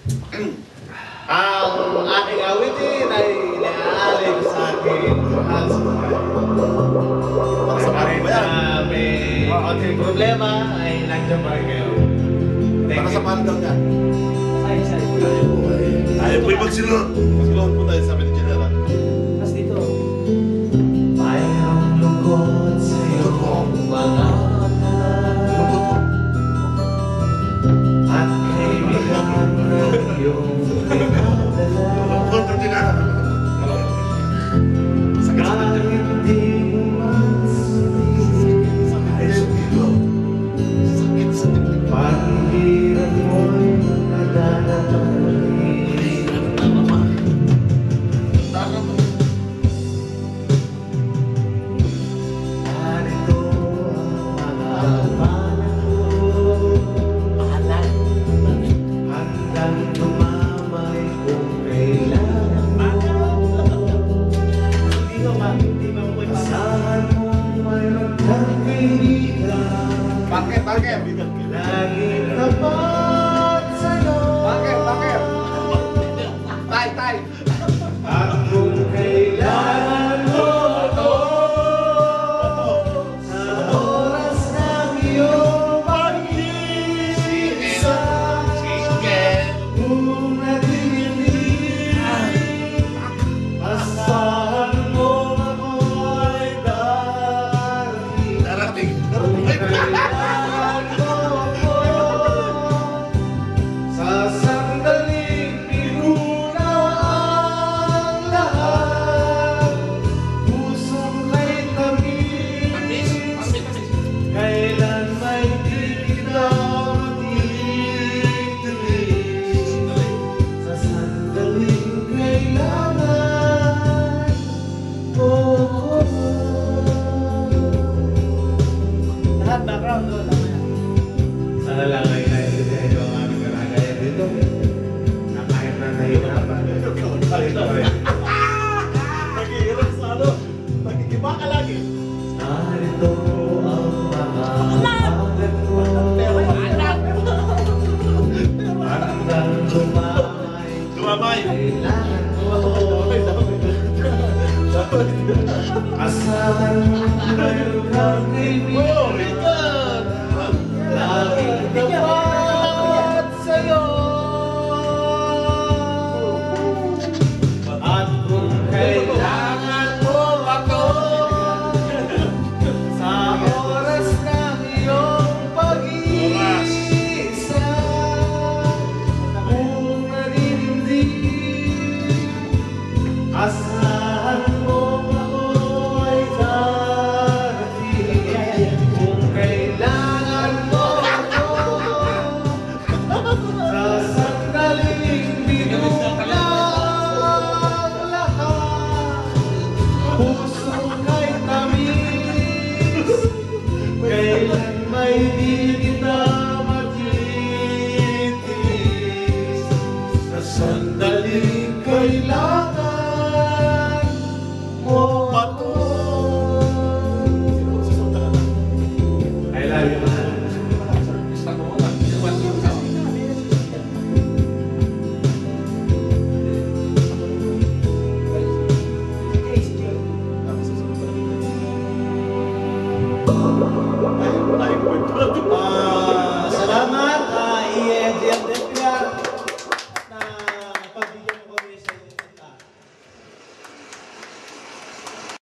Ang aking awitin ay inaalay ko sa aking mahal sa buhay. Kahit na may konting problema ay nandiyan pa rin kayo. Para sa mahal daw niya. Say. Ayaw po yung magsilon. Magsilon po tayo sa amin ni General. Mas dito. Mayroong lungkot sa iyong mga at kaibigan ng iyong